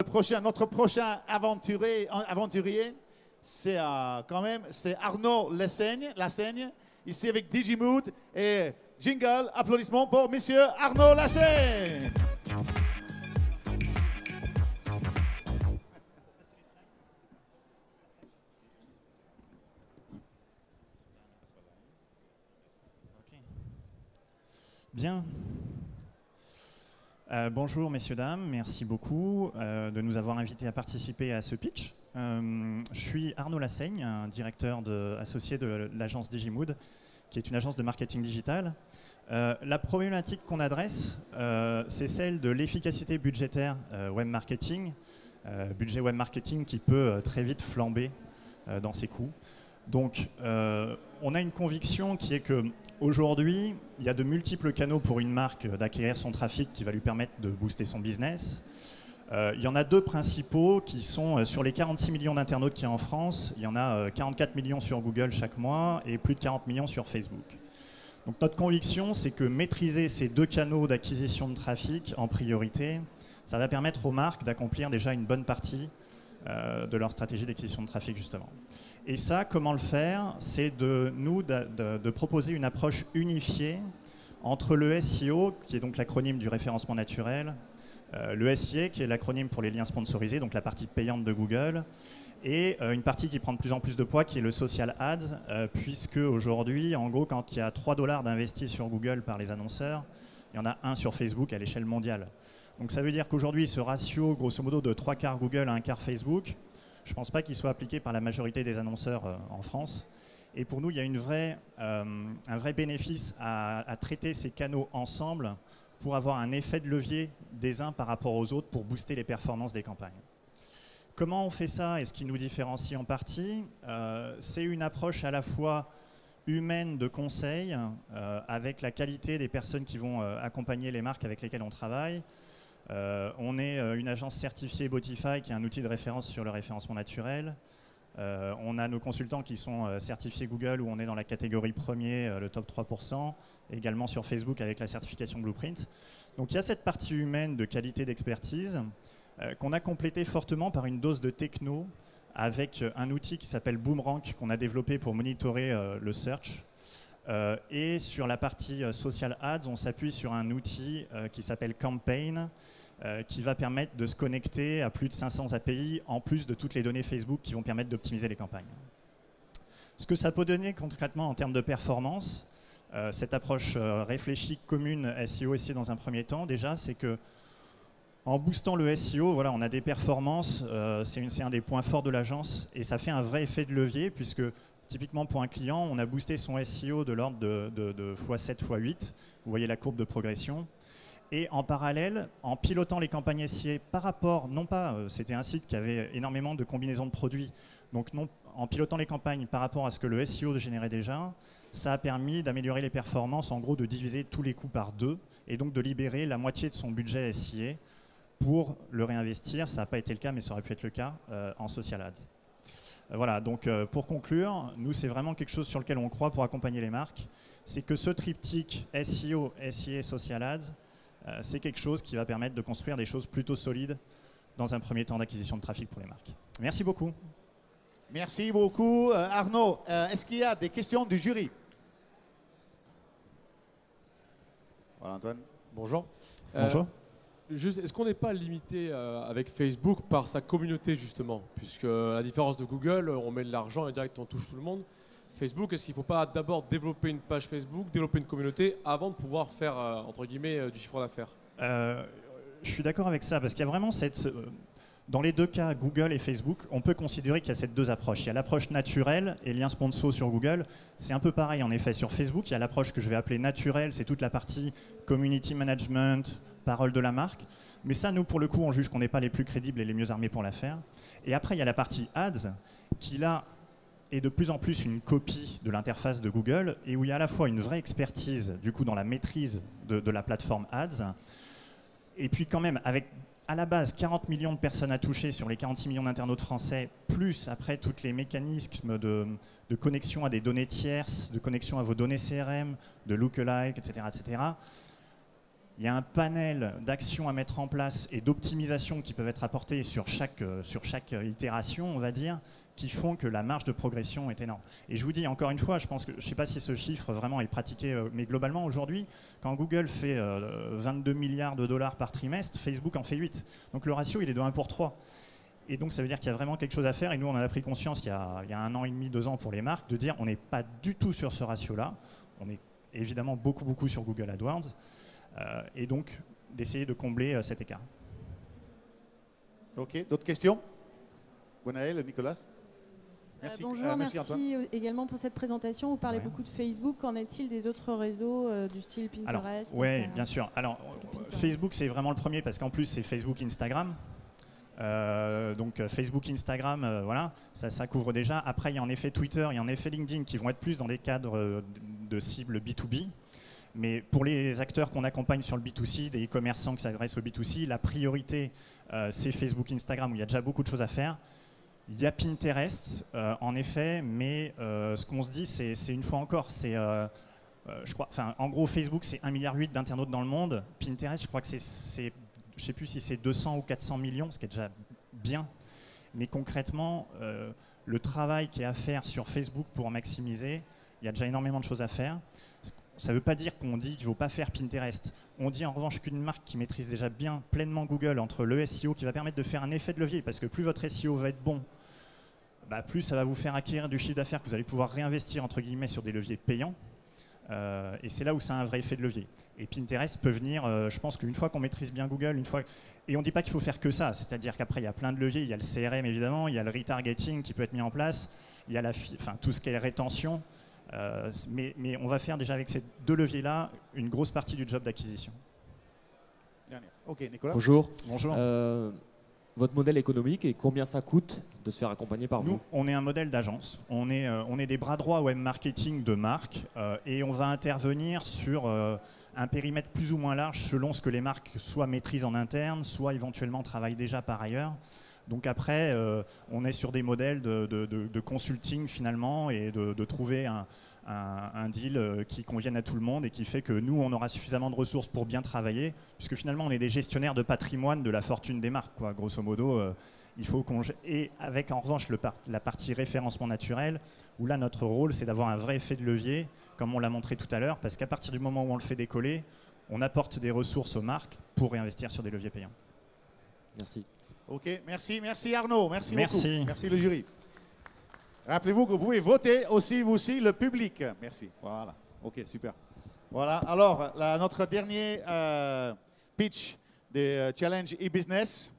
Notre prochain aventurier, c'est c'est Arnaud Lassaigne, ici avec Digimood et jingle, applaudissements pour Monsieur Arnaud Lassaigne. Bien. Bonjour messieurs, dames, merci beaucoup de nous avoir invités à participer à ce pitch. Je suis Arnaud Lassaigne, un directeur associé de l'agence Digimood, qui est une agence de marketing digital. La problématique qu'on adresse, c'est celle de l'efficacité budgétaire web marketing, budget web marketing qui peut très vite flamber dans ses coûts. Donc, on a une conviction qui est qu'aujourd'hui, il y a de multiples canaux pour une marque d'acquérir son trafic qui va lui permettre de booster son business. Il y en a deux principaux qui sont sur les 46 millions d'internautes qu'il y a en France. Il y en a 44 millions sur Google chaque mois et plus de 40 millions sur Facebook. Donc, notre conviction, c'est que maîtriser ces deux canaux d'acquisition de trafic en priorité, ça va permettre aux marques d'accomplir déjà une bonne partie de leur stratégie d'acquisition de trafic, justement. Et ça, comment le faire? C'est de proposer une approche unifiée entre le SEO, qui est donc l'acronyme du référencement naturel, le SIA, qui est l'acronyme pour les liens sponsorisés, donc la partie payante de Google, et une partie qui prend de plus en plus de poids, qui est le social ads, puisque aujourd'hui, en gros, quand il y a 3 $ d'investis sur Google par les annonceurs, il y en a 1 sur Facebook à l'échelle mondiale. Donc ça veut dire qu'aujourd'hui, ce ratio, grosso modo, de 3/4 Google à 1/4 Facebook, je ne pense pas qu'il soit appliqué par la majorité des annonceurs en France. Et pour nous, il y a un vrai bénéfice à traiter ces canaux ensemble pour avoir un effet de levier des uns par rapport aux autres pour booster les performances des campagnes. Comment on fait ça et ce qui nous différencie en partie? C'est une approche à la fois humaine de conseil avec la qualité des personnes qui vont accompagner les marques avec lesquelles on travaille. On est une agence certifiée Botify qui est un outil de référence sur le référencement naturel. On a nos consultants qui sont certifiés Google où on est dans la catégorie premier, le top 3%, également sur Facebook avec la certification Blueprint. Donc il y a cette partie humaine de qualité d'expertise qu'on a complétée fortement par une dose de techno avec un outil qui s'appelle Boomerang qu'on a développé pour monitorer le search. Et sur la partie social ads, on s'appuie sur un outil qui s'appelle Campaign, qui va permettre de se connecter à plus de 500 API, en plus de toutes les données Facebook qui vont permettre d'optimiser les campagnes. Ce que ça peut donner concrètement en termes de performance, cette approche réfléchie, commune SEO SIA dans un premier temps, déjà, c'est que en boostant le SEO, voilà, on a des performances, c'est un des points forts de l'agence, et ça fait un vrai effet de levier, puisque typiquement pour un client, on a boosté son SEO de l'ordre de x7, x8, vous voyez la courbe de progression. Et en parallèle, en pilotant les campagnes SIA par rapport, non pas, c'était un site qui avait énormément de combinaisons de produits, donc non, en pilotant les campagnes par rapport à ce que le SEO générait déjà, ça a permis d'améliorer les performances, en gros de diviser tous les coûts par 2, et donc de libérer la moitié de son budget SIA pour le réinvestir, ça n'a pas été le cas, mais ça aurait pu être le cas, en social ads. Voilà, donc pour conclure, nous c'est vraiment quelque chose sur lequel on croit pour accompagner les marques, c'est que ce triptyque SEO, SIA, social ads, c'est quelque chose qui va permettre de construire des choses plutôt solides dans un premier temps d'acquisition de trafic pour les marques. Merci beaucoup. Merci beaucoup Arnaud. Est-ce qu'il y a des questions du jury? Voilà Antoine. Bonjour. Bonjour. Est-ce qu'on n'est pas limité avec Facebook par sa communauté justement? Puisque à la différence de Google, on met de l'argent et direct on touche tout le monde. Facebook, est-ce qu'il ne faut pas d'abord développer une page Facebook, développer une communauté avant de pouvoir faire entre guillemets du chiffre d'affaires? Je suis d'accord avec ça parce qu'il y a vraiment dans les deux cas, Google et Facebook, on peut considérer qu'il y a ces deux approches. Il y a l'approche naturelle et lien sponsor sur Google. C'est un peu pareil en effet sur Facebook. Il y a l'approche que je vais appeler naturelle, c'est toute la partie community management, parole de la marque. Mais ça, nous, pour le coup, on juge qu'on n'est pas les plus crédibles et les mieux armés pour la faire. Et après, il y a la partie ads qui, là, est de plus en plus une copie de l'interface de Google et où il y a à la fois une vraie expertise, du coup, dans la maîtrise de la plateforme ads. Et puis quand même, avec à la base 40 millions de personnes à toucher sur les 46 millions d'internautes français, plus après tous les mécanismes de connexion à des données tierces, de connexion à vos données CRM, de lookalike, etc., etc., il y a un panel d'actions à mettre en place et d'optimisation qui peuvent être apportées sur chaque itération, on va dire, qui font que la marge de progression est énorme. Et je vous dis encore une fois, je ne sais pas si ce chiffre vraiment est pratiqué, mais globalement aujourd'hui, quand Google fait 22 milliards de dollars par trimestre, Facebook en fait 8. Donc le ratio, il est de 1 pour 3. Et donc ça veut dire qu'il y a vraiment quelque chose à faire. Et nous, on en a pris conscience il y a 1 an et demi, 2 ans pour les marques, de dire on n'est pas du tout sur ce ratio-là. On est évidemment beaucoup sur Google AdWords. Et donc d'essayer de combler cet écart. Ok, d'autres questions? Gwenaëlle, Nicolas? Merci. Bonjour, merci également pour cette présentation. Vous parlez Ouais. beaucoup de Facebook. Qu'en est-il des autres réseaux du style Pinterest? Oui, bien sûr. Alors, Facebook, c'est vraiment le premier parce qu'en plus, c'est Facebook, Instagram. Donc, Facebook, Instagram, voilà, ça couvre déjà. Après, il y a en effet Twitter, il y a en effet LinkedIn qui vont être plus dans des cadres de cible B2B. Mais pour les acteurs qu'on accompagne sur le B2C, des e-commerçants qui s'adressent au B2C, la priorité, c'est Facebook, Instagram, où il y a déjà beaucoup de choses à faire. Il y a Pinterest, en effet, mais ce qu'on se dit, c'est une fois encore, je crois, en gros, Facebook, c'est 1,8 milliard d'internautes dans le monde. Pinterest, je crois que je ne sais plus si c'est 200 ou 400 millions, ce qui est déjà bien. Mais concrètement, le travail qui est à faire sur Facebook pour maximiser, il y a déjà énormément de choses à faire. Ça ne veut pas dire qu'on dit qu'il ne faut pas faire Pinterest. On dit en revanche qu'une marque qui maîtrise déjà bien pleinement Google, entre le SEO qui va permettre de faire un effet de levier, parce que plus votre SEO va être bon, plus ça va vous faire acquérir du chiffre d'affaires que vous allez pouvoir réinvestir entre guillemets sur des leviers payants. Et c'est là où ça a un vrai effet de levier. Et Pinterest peut venir, je pense qu'une fois qu'on maîtrise bien Google, et on ne dit pas qu'il faut faire que ça, c'est-à-dire qu'après il y a plein de leviers, il y a le CRM évidemment, il y a le retargeting qui peut être mis en place, il y a tout ce qui est rétention. Mais on va faire déjà avec ces 2 leviers-là une grosse partie du job d'acquisition. Ok, Nicolas. Bonjour. Bonjour. Votre modèle économique et combien ça coûte de se faire accompagner par vous? Nous, on est un modèle d'agence. On est des bras droits web marketing de marque et on va intervenir sur un périmètre plus ou moins large selon ce que les marques soit maîtrisent en interne, soit éventuellement travaillent déjà par ailleurs. Donc après, on est sur des modèles de consulting finalement et de trouver un deal qui convienne à tout le monde et qui fait que nous, on aura suffisamment de ressources pour bien travailler, puisque finalement, on est des gestionnaires de patrimoine de la fortune des marques, quoi. Grosso modo, il faut qu'on... Et avec en revanche la partie référencement naturel, où là, notre rôle, c'est d'avoir un vrai effet de levier, comme on l'a montré tout à l'heure, parce qu'à partir du moment où on le fait décoller, on apporte des ressources aux marques pour réinvestir sur des leviers payants. Merci. Ok, merci Arnaud, merci beaucoup. Merci le jury. Rappelez-vous que vous pouvez voter aussi, vous aussi, le public. Merci. Voilà. Ok, super. Voilà. Alors, notre dernier pitch des Challenge e-Business.